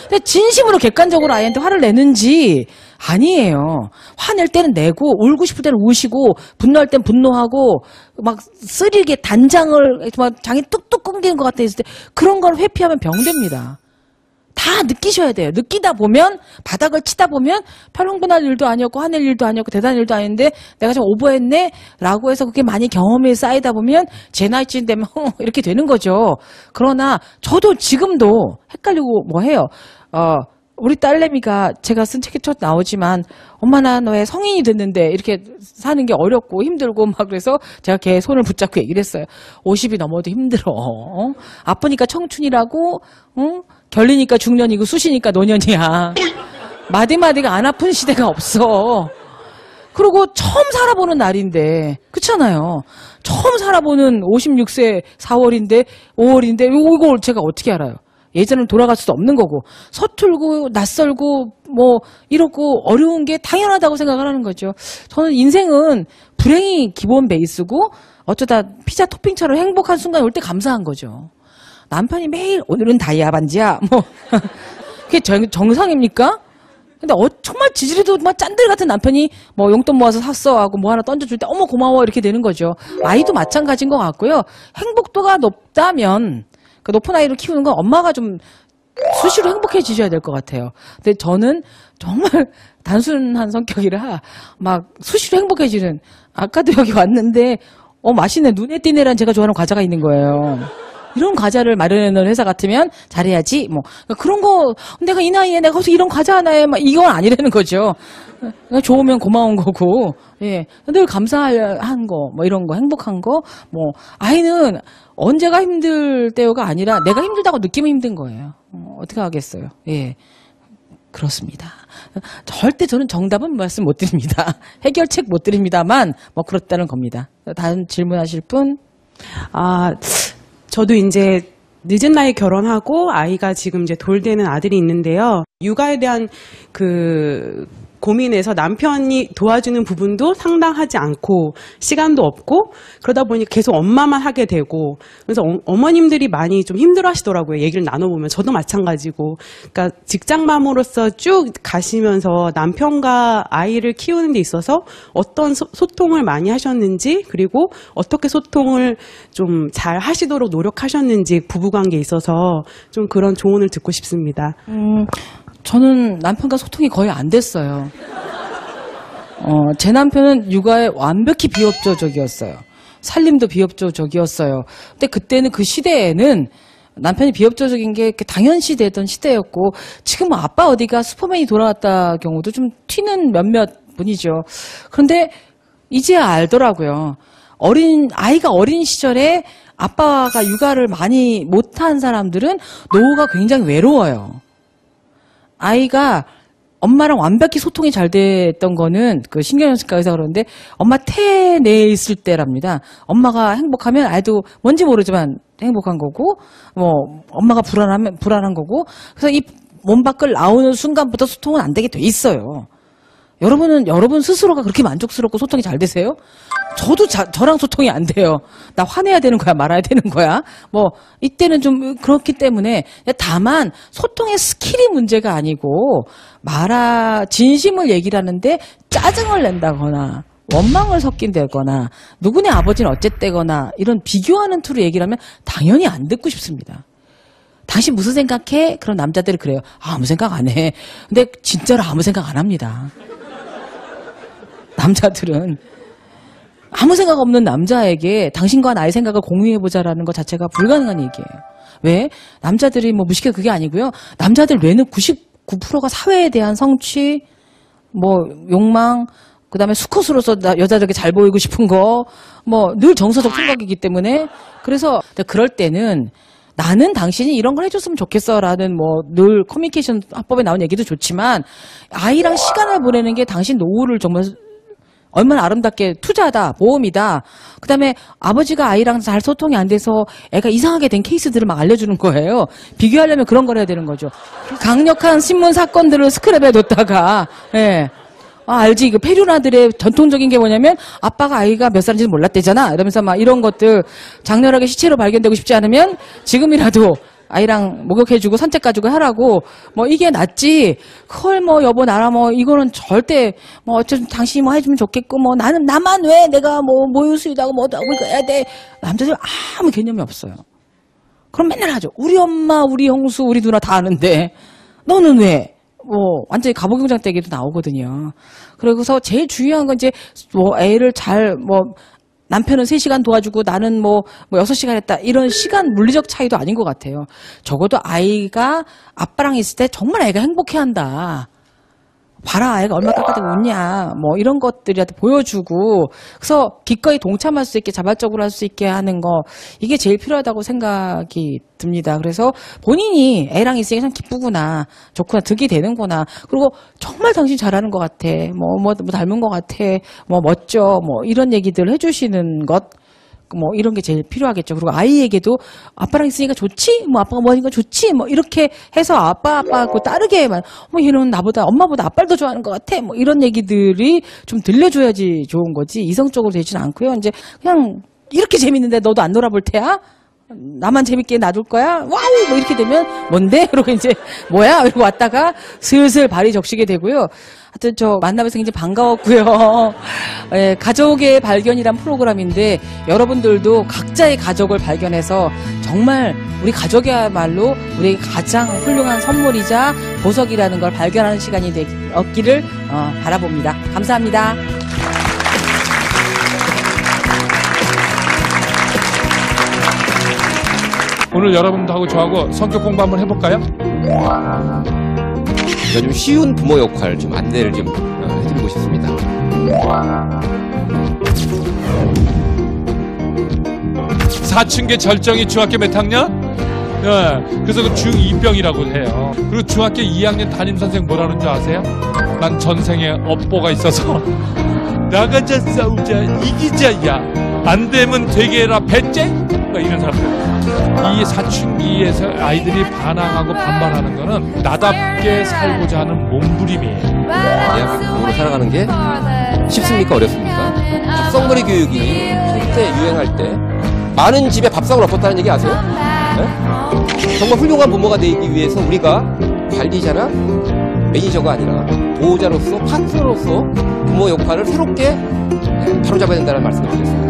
근데 진심으로 객관적으로 아이한테 화를 내는지 아니에요. 화낼 때는 내고 울고 싶을 때는 우시고 분노할 땐 분노하고 막 쓰리게 단장을 막 장이 뚝뚝 끊기는 것 같아 있을 때 그런 걸 회피하면 병됩니다. 다 느끼셔야 돼요. 느끼다 보면 바닥을 치다 보면 별 흥분할 일도 아니었고 화낼 일도 아니었고 대단한 일도 아닌데 내가 좀 오버했네 라고 해서 그게 많이 경험이 쌓이다 보면 제 나이쯤 되면 이렇게 되는 거죠. 그러나 저도 지금도 헷갈리고 뭐 해요. 우리 딸내미가 제가 쓴 책에 첫 나오지만 엄마 난 왜 성인이 됐는데 이렇게 사는 게 어렵고 힘들고 막 그래서 제가 걔 손을 붙잡고 얘기를 했어요. 50이 넘어도 힘들어. 아프니까 청춘이라고 결리니까 중년이고 수시니까 노년이야. 마디마디가 안 아픈 시대가 없어. 그리고 처음 살아보는 날인데 그렇잖아요. 처음 살아보는 56세 4월인데 5월인데 이걸 제가 어떻게 알아요. 예전을 돌아갈 수도 없는 거고 서툴고 낯설고 뭐 이렇고 어려운 게 당연하다고 생각을 하는 거죠. 저는 인생은 불행이 기본 베이스고 어쩌다 피자 토핑처럼 행복한 순간이 올 때 감사한 거죠. 남편이 매일 오늘은 다이아 반지야 뭐 그게 정상입니까? 근데 정말 지지리도 막 짠들 같은 남편이 뭐 용돈 모아서 샀어 하고 뭐 하나 던져줄 때 어머 고마워 이렇게 되는 거죠. 아이도 마찬가지인 것 같고요. 행복도가 높다면 그 높은 아이를 키우는 건 엄마가 좀 수시로 행복해지셔야 될 것 같아요. 근데 저는 정말 단순한 성격이라 막 수시로 행복해지는 아까도 여기 왔는데 맛있네 눈에 띄네란 제가 좋아하는 과자가 있는 거예요. 이런 과자를 마련해놓은 회사 같으면 잘해야지 뭐 그런 거 내가 이 나이에 내가 거기서 이런 과자 하나에 막 이건 아니라는 거죠. 좋으면 고마운 거고 예 늘 감사한 거 뭐 이런 거 행복한 거 뭐 아이는 언제가 힘들 때가 아니라 내가 힘들다고 느끼면 힘든 거예요. 어떻게 하겠어요. 예 그렇습니다. 절대 저는 정답은 말씀 못 드립니다. 해결책 못 드립니다만 뭐 그렇다는 겁니다. 다른 질문하실 분? 저도 이제 늦은 나이에 결혼하고 아이가 지금 이제 돌되는 아들이 있는데요. 육아에 대한 고민에서 남편이 도와주는 부분도 상당하지 않고 시간도 없고 그러다 보니 계속 엄마만 하게 되고 그래서 어머님들이 많이 좀 힘들어 하시더라고요. 얘기를 나눠보면 저도 마찬가지고 그러니까 직장맘으로서 쭉 가시면서 남편과 아이를 키우는 데 있어서 어떤 소통을 많이 하셨는지 그리고 어떻게 소통을 좀 잘 하시도록 노력하셨는지 부부관계에 있어서 좀 그런 조언을 듣고 싶습니다. 저는 남편과 소통이 거의 안 됐어요. 제 남편은 육아에 완벽히 비협조적이었어요. 살림도 비협조적이었어요. 근데 그때는 그 시대에는 남편이 비협조적인 게 당연시 되던 시대였고 지금 아빠 어디가 슈퍼맨이 돌아왔다 경우도 좀 튀는 몇몇 분이죠. 그런데 이제야 알더라고요. 아이가 어린 시절에 아빠가 육아를 많이 못한 사람들은 노후가 굉장히 외로워요. 아이가 엄마랑 완벽히 소통이 잘 됐던 거는 그 신경정신과 의사가 그러는데 엄마 태 내에 있을 때랍니다. 엄마가 행복하면 아이도 뭔지 모르지만 행복한 거고 뭐 엄마가 불안하면 불안한 거고 그래서 이 몸 밖을 나오는 순간부터 소통은 안 되게 돼 있어요. 여러분 스스로가 그렇게 만족스럽고 소통이 잘 되세요? 저도 저랑 소통이 안 돼요. 나 화내야 되는 거야, 말아야 되는 거야. 뭐 이때는 좀 그렇기 때문에 다만 소통의 스킬이 문제가 아니고 진심을 얘기를 하는데 짜증을 낸다거나 원망을 섞인다거나 누구네 아버지는 어쨌대거나 이런 비교하는 투로 얘기를 하면 당연히 안 듣고 싶습니다. 당신 무슨 생각해? 그런 남자들이 그래요. 아무 생각 안 해. 근데 진짜로 아무 생각 안 합니다. 남자들은 아무 생각 없는 남자에게 당신과 나의 생각을 공유해보자라는 것 자체가 불가능한 얘기예요. 왜? 남자들이 뭐 무식해 그게 아니고요. 남자들 뇌는 99%가 사회에 대한 성취, 뭐 욕망, 그 다음에 수컷으로서 여자들에게 잘 보이고 싶은 거, 뭐 늘 정서적 생각이기 때문에 그래서 그럴 때는 나는 당신이 이런 걸 해줬으면 좋겠어라는 뭐 늘 커뮤니케이션 화법에 나온 얘기도 좋지만 아이랑 시간을 보내는 게 당신 노후를 정말 얼마나 아름답게 투자다, 보험이다. 그다음에 아버지가 아이랑 잘 소통이 안 돼서 애가 이상하게 된 케이스들을 막 알려주는 거예요. 비교하려면 그런 걸 해야 되는 거죠. 강력한 신문 사건들을 스크랩에 뒀다가 예. 알지. 그 페루나들의 전통적인 게 뭐냐면 아빠가 아이가 몇 살인지 몰랐대잖아. 이러면서 막 이런 것들 장렬하게 시체로 발견되고 싶지 않으면 지금이라도 아이랑 목욕해주고 산책 가지고 하라고 뭐 이게 낫지. 그걸 뭐 여보 나라 뭐 이거는 절대 뭐 어쨌든 당신이 뭐 해주면 좋겠고 뭐 나만 왜 내가 뭐 모유수유하고 뭐하고 이거 해야 돼. 남자들 아무 개념이 없어요. 그럼 맨날 하죠. 우리 엄마, 우리 형수, 우리 누나 다 아는데 너는 왜? 뭐 완전히 가보경장 때기도 나오거든요. 그리고서 제일 중요한 건 이제 뭐 애를 잘 뭐 남편은 3시간 도와주고 나는 뭐 6시간 했다. 이런 시간 물리적 차이도 아닌 것 같아요. 적어도 아이가 아빠랑 있을 때 정말 애가 행복해한다. 봐라, 애가 얼마나 깎아대고 웃냐. 뭐 이런 것들한테 보여주고 그래서 기꺼이 동참할 수 있게 자발적으로 할 수 있게 하는 거 이게 제일 필요하다고 생각이 듭니다. 그래서 본인이 애랑 있으니까 참 기쁘구나, 좋구나, 득이 되는구나. 그리고 정말 당신 잘하는 것 같아. 뭐 닮은 것 같아. 뭐 멋져. 뭐 이런 얘기들 해주시는 것. 뭐 이런 게 제일 필요하겠죠. 그리고 아이에게도 아빠랑 있으니까 좋지? 뭐 아빠가 뭐 하니까 좋지? 뭐 이렇게 해서 아빠하고 따르게만 얘는 나보다 엄마보다 아빠를 더 좋아하는 것 같아. 뭐 이런 얘기들이 좀 들려줘야지 좋은 거지. 이성적으로 되지는 않고요. 이제 그냥 이렇게 재밌는데 너도 안 놀아볼 테야? 나만 재밌게 놔둘 거야? 와우! 뭐 이렇게 되면 뭔데? 그러고 이제 뭐야? 이러고 왔다가 슬슬 발이 적시게 되고요. 하여튼 저 만나면서 굉장히 반가웠고요. 예, 가족의 발견이란 프로그램인데 여러분들도 각자의 가족을 발견해서 정말 우리 가족이야말로 우리 가장 훌륭한 선물이자 보석이라는 걸 발견하는 시간이 얻기를 바라봅니다. 감사합니다. 오늘 여러분하고 저하고 성격 공부 한번 해볼까요? 좀 쉬운 부모 역할 좀 안내를 좀 해드리고 싶습니다. 사춘기 절정이 중학교 몇 학년? 네, 그래서 그 중2병이라고 해요. 그리고 중학교 2학년 담임선생 뭐라는 줄 아세요? 난 전생에 업보가 있어서 나가자 싸우자 이기자야 안 되면 되게 해라 배째? 이런 사람들. 이 사춘기에서 아이들이 반항하고 반발하는 거는 나답게 살고자 하는 몸부림이에요. 대학 부모로 살아가는 게 쉽습니까? 어렵습니까? 밥상머리 교육이 한때 유행할 때 많은 집에 밥상을 엎었다는 얘기 아세요? 네? 정말 훌륭한 부모가 되기 위해서 우리가 관리자나 매니저가 아니라 보호자로서 파트너로서 부모 역할을 새롭게 바로잡아야 된다는 말씀을 드렸습니다.